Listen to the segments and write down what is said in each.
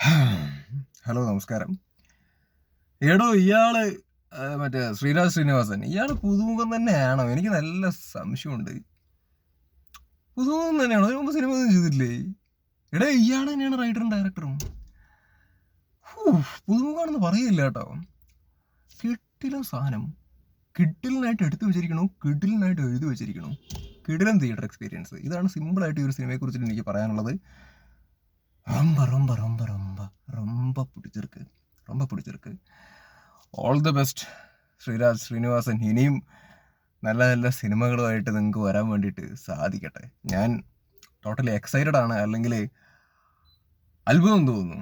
Hello, നമസ്കാരം. എടോ, ഇയാള് മറ്റേ ശ്രീരാജ് ശ്രീനിവാസൻ, ഇയാള് പുതുമുഖം തന്നെയാണോ? എനിക്ക് നല്ല സംശയമുണ്ട്. പുതുമുഖം തന്നെയാണോ? അതിന് മുമ്പ് സിനിമ ഒന്നും ചെയ്തില്ലേ? എടാ, ഇയാൾ തന്നെയാണ് റൈറ്ററും ഡയറക്ടറും. പുതുമുഖാണെന്ന് പറയില്ല കേട്ടോ. കിട്ടിലും സാധനം കിട്ടിലിനായിട്ട് എടുത്തു വെച്ചിരിക്കണു, കിടിലിനായിട്ട് എഴുതി വെച്ചിരിക്കണു. കിടിലൻ തിയേറ്റർ എക്സ്പീരിയൻസ്. ഇതാണ് സിമ്പിളായിട്ട് ഈ ഒരു സിനിമയെ കുറിച്ചിട്ട് എനിക്ക് പറയാനുള്ളത്. ரொம்ப ரொம்ப ரொம்ப ரொம்ப ரொம்ப പിടിച്ചിருக்கு, ரொம்ப പിടിച്ചിருக்கு. All the best Sreeraj Sreenivasan. ഇനിയും നല്ല നല്ല സിനിമകളുമായിട്ട് നിങ്ങൾക്ക് വരാൻ വേണ്ടിയിട്ട് സാധിക്കട്ടെ. ഞാൻ ടോട്ടലി എക്സൈറ്റഡ് ആണ്, അല്ലെങ്കിൽ അത്ഭുതം തോന്നുന്നു.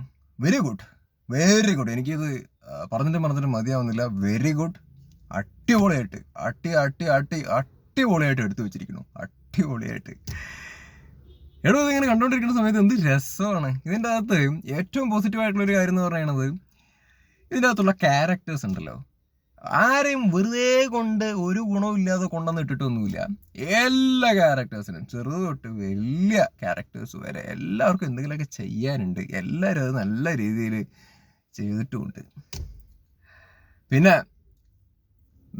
Very good, very good. എനിക്കിത് പറഞ്ഞിട്ട് മതിയാവുന്നില്ല. Very good. അടിപൊളിയായിട്ട് അടിപൊളിയായിട്ട് എടുത്തു വെച്ചിരിക്കുന്നു. അടിപൊളിയായിട്ട്. എടോ, ഇതിങ്ങനെ കണ്ടുകൊണ്ടിരിക്കുന്ന സമയത്ത് എന്ത് രസമാണ്. ഇതിൻ്റെ അകത്ത് ഏറ്റവും പോസിറ്റീവായിട്ടുള്ളൊരു കാര്യം എന്ന് പറയുന്നത്, ഇതിൻ്റെ അകത്തുള്ള ക്യാരക്ടേഴ്സ് ഉണ്ടല്ലോ, ആരെയും വെറുതെ കൊണ്ട് ഒരു ഗുണവും ഇല്ലാതെ കൊണ്ടുവന്ന് ഇട്ടിട്ടൊന്നുമില്ല. എല്ലാ ക്യാരക്ടേഴ്സിനും, ചെറുത് തൊട്ട് വലിയ ക്യാരക്ടേഴ്സ് വരെ, എല്ലാവർക്കും എന്തെങ്കിലുമൊക്കെ ചെയ്യാനുണ്ട്. എല്ലാവരും അത് നല്ല രീതിയിൽ ചെയ്തിട്ടുമുണ്ട്. പിന്നെ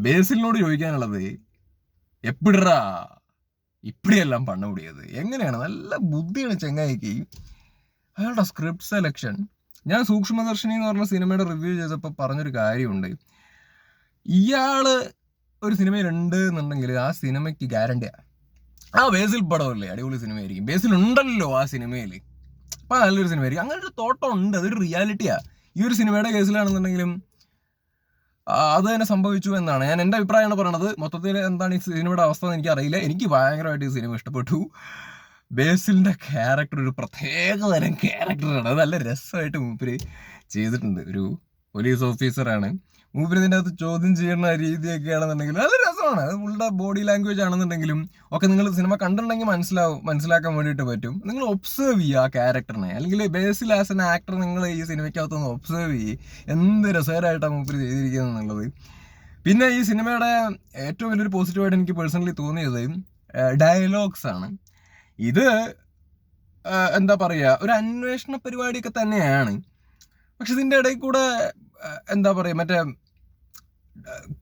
ബേസിലിനോട് ചോദിക്കാനുള്ളത്, എപ്പിടാ ഇപ്പടിയെല്ലാം പണ മുടിയത് എങ്ങനെയാണ്? നല്ല ബുദ്ധിയാണ് ചെങ്ങായിക്ക്. അയാളുടെ സ്ക്രിപ്റ്റ് സെലക്ഷൻ. ഞാൻ സൂക്ഷ്മദർശിനി എന്ന് പറഞ്ഞ സിനിമയുടെ റിവ്യൂ ചെയ്തപ്പോൾ പറഞ്ഞൊരു കാര്യമുണ്ട്. ഇയാള് ഒരു സിനിമയിലുണ്ട് എന്നുണ്ടെങ്കിൽ ആ സിനിമയ്ക്ക് ഗ്യാരണ്ടിയാണ്. ആ ബേസിൽ പടമല്ലേ, അടിപൊളി സിനിമയായിരിക്കും. ബേസിൽ ഉണ്ടല്ലോ ആ സിനിമയിൽ, അപ്പം നല്ലൊരു സിനിമയായിരിക്കും. അങ്ങനെ ഒരു തോട്ടം ഉണ്ട്, അതൊരു റിയാലിറ്റിയാ. ഈ ഒരു സിനിമയുടെ കേസിലാണെന്നുണ്ടെങ്കിലും അത് തന്നെ സംഭവിച്ചു എന്നാണ് ഞാൻ എൻ്റെ അഭിപ്രായമാണ് പറയണത്. മൊത്തത്തിൽ എന്താണ് ഈ സിനിമയുടെ അവസ്ഥ എന്ന് എനിക്കറിയില്ല. എനിക്ക് ഭയങ്കരമായിട്ട് ഈ സിനിമ ഇഷ്ടപ്പെട്ടു. ബേസിലിൻ്റെ ക്യാരക്ടർ ഒരു പ്രത്യേക തരം ക്യാരക്ടറാണ്. അത് നല്ല രസമായിട്ട് മൂപ്പര് ചെയ്തിട്ടുണ്ട്. ഒരു പോലീസ് ഓഫീസറാണ് മൂപ്പര്. ഇതിൻ്റെ അകത്ത് ചോദ്യം ചെയ്യുന്ന രീതിയൊക്കെ ആണെന്നുണ്ടെങ്കിലും നല്ല രസമാണ്. അത് പുള്ളിയുടെ ബോഡി ലാംഗ്വേജ് ആണെന്നുണ്ടെങ്കിലും ഒക്കെ നിങ്ങൾ സിനിമ കണ്ടിട്ടുണ്ടെങ്കിൽ മനസ്സിലാക്കാൻ വേണ്ടിയിട്ട് പറ്റും. നിങ്ങൾ ഒബ്സേർവ് ചെയ്യുക ആ ക്യാരക്ടറിനെ, അല്ലെങ്കിൽ ബേസിൽ ആസ് എൻ ആക്ടർ നിങ്ങൾ ഈ സിനിമയ്ക്കകത്തൊന്ന് ഒബ്സേർവ് ചെയ്യും എന്ത് രസകരമായിട്ടാണ് മൂപ്പര് ചെയ്തിരിക്കുന്നത് എന്നുള്ളത്. പിന്നെ ഈ സിനിമയുടെ ഏറ്റവും വലിയൊരു പോസിറ്റീവായിട്ട് എനിക്ക് പേഴ്സണലി തോന്നിയത് ഡയലോഗ്സ് ആണ്. ഇത് എന്താ പറയുക, ഒരു അന്വേഷണ പരിപാടിയൊക്കെ തന്നെയാണ്. പക്ഷെ ഇതിൻ്റെ ഇടയിൽ കൂടെ എന്താ പറയുക, മറ്റേ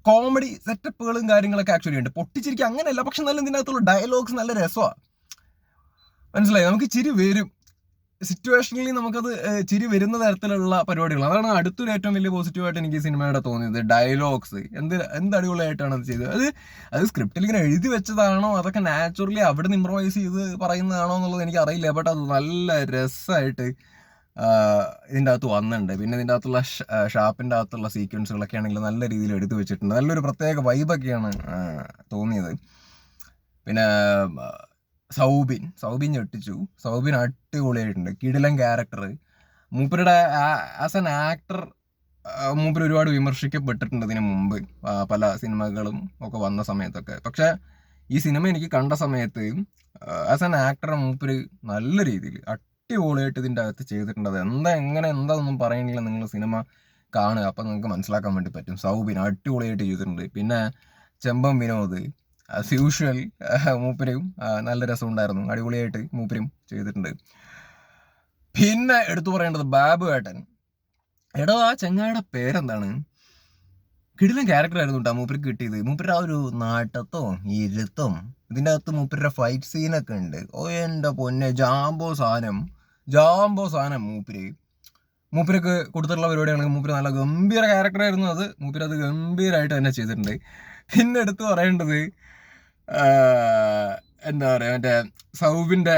കോമഡി സെറ്റപ്പുകളും കാര്യങ്ങളൊക്കെ ആക്ച്വലി ഉണ്ട്. പൊട്ടിച്ചിരിക്കുക അങ്ങനെയല്ല, പക്ഷെ നല്ല ഇതിനകത്തുള്ള ഡയലോഗ്സ് നല്ല രസമാണ്. മനസ്സിലായി? നമുക്ക് ചിരി വരും, സിറ്റുവേഷനിൽ നമുക്കത് ചിരി വരുന്ന തരത്തിലുള്ള പരിപാടികൾ. അതാണ് അടുത്തൊരു ഏറ്റവും വലിയ പോസിറ്റീവായിട്ട് എനിക്ക് ഈ സിനിമയുടെ തോന്നിയത്. ഡയലോഗ്സ് എന്ത് അടിപൊളിയായിട്ടാണ് അത് ചെയ്തത്. അത് സ്ക്രിപ്റ്റിൽ ഇങ്ങനെ എഴുതി വെച്ചതാണോ, അതൊക്കെ നാച്ചുറലി അവിടെ നിന്ന് ഇംപ്രവൈസ് ചെയ്ത് പറയുന്നതാണോ എന്നുള്ളത് എനിക്ക് അറിയില്ല. ബട്ട് അത് നല്ല രസമായിട്ട് ഇതിൻ്റെ അകത്ത് വന്നിട്ടുണ്ട്. പിന്നെ ഇതിൻ്റെ അകത്തുള്ള ഷാപ്പിൻ്റെ അകത്തുള്ള സീക്വൻസുകളൊക്കെ ആണെങ്കിൽ നല്ല രീതിയിൽ എടുത്തു വെച്ചിട്ടുണ്ട്. നല്ലൊരു പ്രത്യേക വൈബൊക്കെയാണ് തോന്നിയത്. പിന്നെ സൗബിൻ ഞെട്ടിച്ചു. സൗബിൻ അടിപൊളിയായിട്ടുണ്ട്. കിടിലൻ ക്യാരക്ടർ. മൂപ്പരുടെ ആസ് എൻ ആക്ടർ മൂപ്പർ ഒരുപാട് വിമർശിക്കപ്പെട്ടിട്ടുണ്ട് ഇതിനു മുമ്പ് പല സിനിമകളും ഒക്കെ വന്ന സമയത്തൊക്കെ. പക്ഷെ ഈ സിനിമ എനിക്ക് കണ്ട സമയത്ത് ആസ് എൻ ആക്ടർ മൂപ്പര് നല്ല രീതിയിൽ അടിപൊളിയായിട്ട് ഇതിൻ്റെ അകത്ത് ചെയ്തിട്ടുണ്ട്. അത് എന്താണെന്നും പറയണില്ല, നിങ്ങൾ സിനിമ കാണുക, അപ്പം നിങ്ങൾക്ക് മനസ്സിലാക്കാൻ വേണ്ടി പറ്റും. സൗബിൻ അടിപൊളിയായിട്ട് ചെയ്തിട്ടുണ്ട്. പിന്നെ ചെമ്പം വിനോദ് ആസ് യൂഷ്വൽ മൂപ്പരും നല്ല രസമുണ്ടായിരുന്നു. അടിപൊളിയായിട്ട് മൂപ്പരും ചെയ്തിട്ടുണ്ട്. പിന്നെ എടുത്തു പറയേണ്ടത് ബാബു ഏട്ടൻ. എടോ, ആ ചെങ്ങായുടെ പേരെന്താണ്? കിടിലൻ ക്യാരക്ടർ ആയിരുന്നു കേട്ടോ മൂപ്പർക്ക് കിട്ടിയത്. മൂപ്പരുടെ ആ ഒരു നാട്ടത്തും ഇരുത്തും, ഇതിൻ്റെ അകത്ത് മൂപ്പരുടെ ഫൈറ്റ് സീനൊക്കെ ഉണ്ട്. ഓ എൻ്റെ പൊന്നെ, ജാമ്പോ സാധനം മൂപ്പർക്ക് കൊടുത്തിട്ടുള്ള പരിപാടിയാണെങ്കിൽ മൂപ്പര് നല്ല ഗംഭീര ക്യാരക്ടറായിരുന്നു. അത് മൂപ്പരത് ഗംഭീരമായിട്ട് തന്നെ ചെയ്തിട്ടുണ്ട്. പിന്നെ എടുത്ത് പറയേണ്ടത് എന്താ പറയുക, മറ്റേ സൗബിൻ്റെ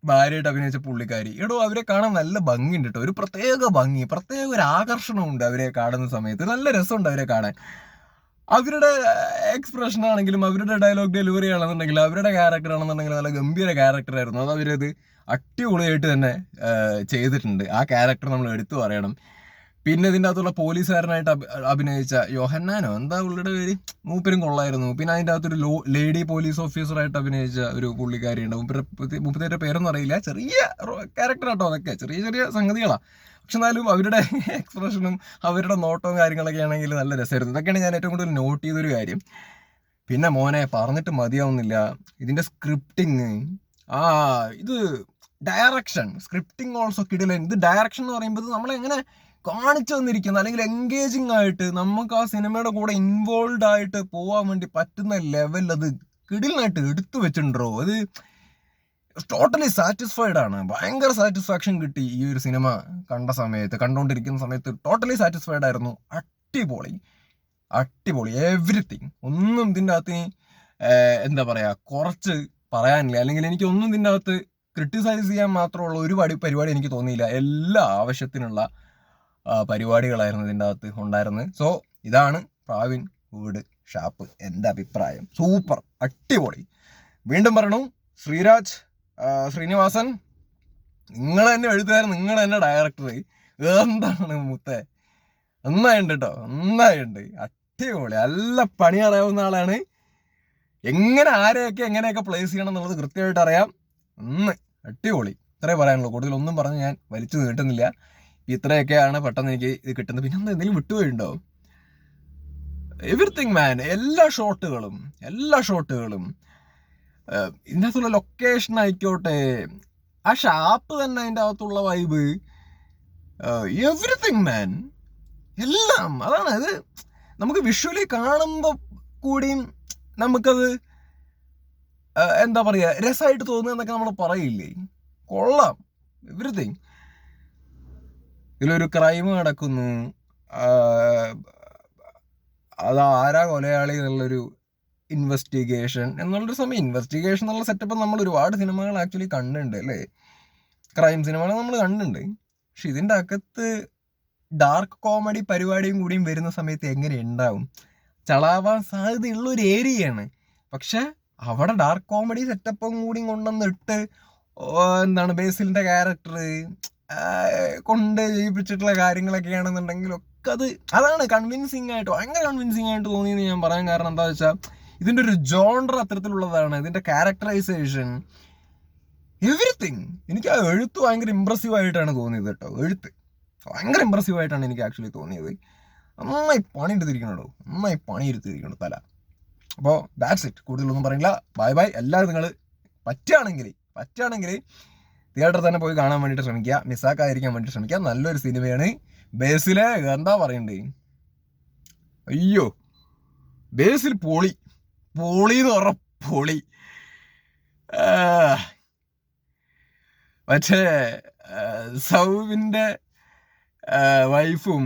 ഭാര്യയായിട്ട് അഭിനയിച്ച പുള്ളിക്കാരി. എടോ, അവരെ കാണാൻ നല്ല ഭംഗിയുണ്ട് കേട്ടോ. ഒരു പ്രത്യേക ഭംഗി, പ്രത്യേക ഒരു ആകർഷണമുണ്ട് അവരെ കാണുന്ന സമയത്ത്. നല്ല രസമുണ്ട് അവരെ കാണാൻ. അവരുടെ എക്സ്പ്രഷൻ ആണെങ്കിലും അവരുടെ ഡയലോഗ് ഡെലിവറി ആണെന്നുണ്ടെങ്കിലും അവരുടെ ക്യാരക്ടർ ആണെന്നുണ്ടെങ്കിലും നല്ല ഗംഭീര ക്യാരക്ടറായിരുന്നു. അത് അവരത് അടിപൊളിയായിട്ട് തന്നെ ചെയ്തിട്ടുണ്ട്. ആ ക്യാരക്ടർ നമ്മൾ എടുത്തു പറയണം. പിന്നെ ഇതിൻ്റെ അകത്തുള്ള പോലീസുകാരനായിട്ട് അഭിനയിച്ച യോഹന്നാനോ എന്താ പുള്ളിയുടെ പേര്, മൂപ്പരും കൊള്ളായിരുന്നു. പിന്നെ അതിൻ്റെ അകത്തൊരു ലേഡി പോലീസ് ഓഫീസറായിട്ട് അഭിനയിച്ച ഒരു പുള്ളിക്കാരിയുണ്ട്. മൂപ്പരുടെ പേരൊന്നും അറിയില്ല. ചെറിയ ക്യാരക്ടർ കേട്ടോ, അതൊക്കെ ചെറിയ ചെറിയ സംഗതികളാണ്. പക്ഷെ എന്നാലും അവരുടെ എക്സ്പ്രഷനും അവരുടെ നോട്ടവും കാര്യങ്ങളൊക്കെ ആണെങ്കിൽ നല്ല രസമായിരുന്നു. ഇതൊക്കെയാണ് ഞാൻ ഏറ്റവും കൂടുതൽ നോട്ട് ചെയ്തൊരു കാര്യം. പിന്നെ മോനെ പറഞ്ഞിട്ട് മതിയാവുന്നില്ല, ഇതിൻ്റെ സ്ക്രിപ്റ്റിങ്. ഇത് ഡയറക്ഷൻ, സ്ക്രിപ്റ്റിംഗ് ഓൾസോ കിടിലൻ. ഇത് ഡയറക്ഷൻ എന്ന് പറയുമ്പോൾ നമ്മളെങ്ങനെ കാണിച്ചു തന്നിരിക്കുന്നത്, അല്ലെങ്കിൽ എൻഗേജിങ് ആയിട്ട് നമുക്ക് ആ സിനിമയുടെ കൂടെ ഇൻവോൾവ് ആയിട്ട് പോകാൻ വേണ്ടി പറ്റുന്ന ലെവൽ അത് കിടിലനായിട്ട് എടുത്തു വെച്ചിട്ടുണ്ടോ. അത് ടോട്ടലി സാറ്റിസ്ഫൈഡ് ആണ്. ഭയങ്കര സാറ്റിസ്ഫാക്ഷൻ കിട്ടി ഈ ഒരു സിനിമ കണ്ടുകൊണ്ടിരിക്കുന്ന സമയത്ത്. ടോട്ടലി സാറ്റിസ്ഫൈഡ് ആയിരുന്നു. അടിപൊളി അടിപൊളി എവ്രിതിങ്. ഒന്നും ഇതിൻ്റെ അകത്ത് എന്താ പറയുക കുറച്ച് പറയാനില്ല, അല്ലെങ്കിൽ എനിക്ക് ഒന്നും ഇതിൻ്റെ അകത്ത് ക്രിട്ടിസൈസ് ചെയ്യാൻ മാത്രമുള്ള ഒരു പരിപാടി എനിക്ക് തോന്നിയില്ല. എല്ലാ ആവശ്യത്തിനുള്ള പരിപാടികളായിരുന്നു ഇതിൻ്റെ അകത്ത് ഉണ്ടായിരുന്നത്. സോ ഇതാണ് പ്രാവിൻ വീട് ഷാപ്പ്. എൻ്റെ അഭിപ്രായം സൂപ്പർ അടിപൊളി. വീണ്ടും പറയണു, ശ്രീനിവാസൻ നിങ്ങൾ തന്നെ എഴുത്തുകാരൻ, നിങ്ങൾ തന്നെ ഡയറക്ടർ, എന്താണ് മുത്തേ, നന്നായിട്ടുണ്ട് കേട്ടോ, നന്നായിട്ടുണ്ട്, അടിപൊളി. നല്ല പണി അറിയാവുന്ന ആളാണ്. എങ്ങനെ ആരെയൊക്കെ എങ്ങനെയൊക്കെ പ്ലേസ് ചെയ്യണം എന്നുള്ളത് കൃത്യമായിട്ട് അറിയാം. അടിപൊളി. ഇത്രേ പറയാനുള്ളൂ. കൂടുതലൊന്നും പറഞ്ഞ് ഞാൻ വലിച്ചു നീട്ടുന്നില്ല. ഇത്രയൊക്കെയാണ് പെട്ടെന്ന് എനിക്ക് ഇത് കിട്ടുന്നത്. പിന്നെ എന്തെങ്കിലും വിട്ടുപോയിട്ടുണ്ടോ? എവറിത്തിങ് മാൻ, എല്ലാ ഷോട്ടുകളും ഇതിൻ്റെ അകത്തുള്ള ലൊക്കേഷൻ ആയിക്കോട്ടെ, ആ ഷാപ്പ് തന്നെ, അതിൻ്റെ അകത്തുള്ള വൈബ്, എവറിത്തിങ് മാൻ, എല്ലാം. അതാണ് അത് നമുക്ക് വിഷ്വലി കാണുമ്പോൾ കൂടിയും നമുക്കത് എന്താ പറയുക രസമായിട്ട് തോന്നുക എന്നൊക്കെ നമ്മൾ പറയില്ലേ. കൊള്ളാം എവറിത്തിങ്. ഇതിലൊരു ക്രൈം നടക്കുന്നു, അത് ആരാ കൊലയാളി എന്നുള്ളൊരു ഇൻവെസ്റ്റിഗേഷൻ എന്നുള്ളൊരു സമയം. ഇൻവെസ്റ്റിഗേഷൻ എന്നുള്ള സെറ്റപ്പ് നമ്മൾ ഒരുപാട് സിനിമകൾ ആക്ച്വലി കണ്ടിട്ടുണ്ട് അല്ലേ, ക്രൈം സിനിമകൾ നമ്മൾ കണ്ടിട്ടുണ്ട്. പക്ഷെ ഇതിൻ്റെ അകത്ത് ഡാർക്ക് കോമഡി പരിപാടിയും കൂടിയും വരുന്ന സമയത്ത് എങ്ങനെ ഉണ്ടാവും? ചളാവാൻ സാധ്യതയുള്ള ഒരു ഏരിയയാണ്. പക്ഷെ അവിടെ ഡാർക്ക് കോമഡി സെറ്റപ്പും കൂടി കൊണ്ടുവന്നിട്ട് എന്താണ് ബേസിലിൻ്റെ ക്യാരക്ടർ കൊണ്ട് ചെയ്യിപ്പിച്ചിട്ടുള്ള കാര്യങ്ങളൊക്കെയാണെന്നുണ്ടെങ്കിൽ ഒക്കെ അതാണ് കൺവിൻസിങ് ആയിട്ട്, ഭയങ്കര കൺവിൻസിങ് ആയിട്ട് തോന്നിയെന്ന് ഞാൻ പറയാൻ കാരണം എന്താ വെച്ചാൽ ഇതിൻ്റെ ഒരു ജോൺറർ അത്തരത്തിലുള്ളതാണ്. ഇതിൻ്റെ ക്യാരക്ടറൈസേഷൻ, എവറിത്തിങ്. എനിക്ക് ആ എഴുത്ത് ഭയങ്കര ഇമ്പ്രസീവ് ആയിട്ടാണ് തോന്നിയത് കേട്ടോ. എഴുത്ത് ഭയങ്കര ഇമ്പ്രസീവ് ആയിട്ടാണ് എനിക്ക് ആക്ച്വലി തോന്നിയത്. നന്നായി പണിയെടുത്തിരിക്കണം തല. അപ്പോൾ ദാറ്റ്സ് ഇറ്റ്. കൂടുതലൊന്നും പറയില്ല. Bye bye. എല്ലാവരും നിങ്ങൾ പറ്റുകയാണെങ്കിൽ തിയേറ്ററിൽ തന്നെ പോയി കാണാൻ വേണ്ടിയിട്ട് ശ്രമിക്കുക, മിസ്സാക്കാതിരിക്കാൻ വേണ്ടി ശ്രമിക്കുക. നല്ലൊരു സിനിമയാണ്. ബേസിലെ എന്താ പറയണ്ടേ, അയ്യോ ബേസിൽ പൊളി എന്ന് പറഞ്ഞ പൊളി. പക്ഷേ സൗവിൻ്റെ വൈഫും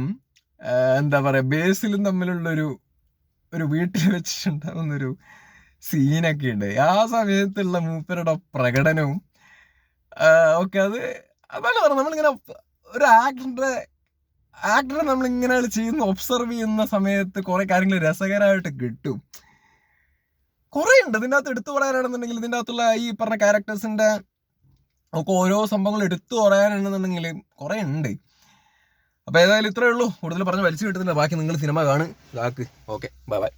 എന്താ പറയുക ബേസിലും തമ്മിലുള്ളൊരു വീട്ടിൽ വെച്ചിട്ടുണ്ടാവുന്നൊരു സീനൊക്കെ ഉണ്ട്. ആ സമയത്തുള്ള മൂപ്പരുടെ പ്രകടനവും ഒക്കെ അതാണ് പറഞ്ഞത്. നമ്മളിങ്ങനെ ഒരു ആക്ടറെ നമ്മളിങ്ങനെ ഒബ്സർവ് ചെയ്യുന്ന സമയത്ത് കുറെ കാര്യങ്ങൾ രസകരമായിട്ട് കിട്ടും. കുറെ ഉണ്ട് ഇതിൻ്റെ അകത്ത്. എടുത്തു പറയാനാണെന്നുണ്ടെങ്കിൽ ഇതിൻ്റെ അകത്തുള്ള ഈ പറഞ്ഞ ക്യാരക്ടേഴ്സിന്റെ ഒക്കെ ഓരോ സംഭവങ്ങൾ എടുത്തു പറയാനാണെന്നുണ്ടെങ്കിൽ കുറെ ഉണ്ട്. അപ്പൊ ഏതായാലും ഇത്രയേ ഉള്ളൂ. കൂടുതൽ പറഞ്ഞ് വലിച്ചു കിട്ടുന്നില്ല. ബാക്കി നിങ്ങൾ സിനിമ കാണുക. Okay, bye bye.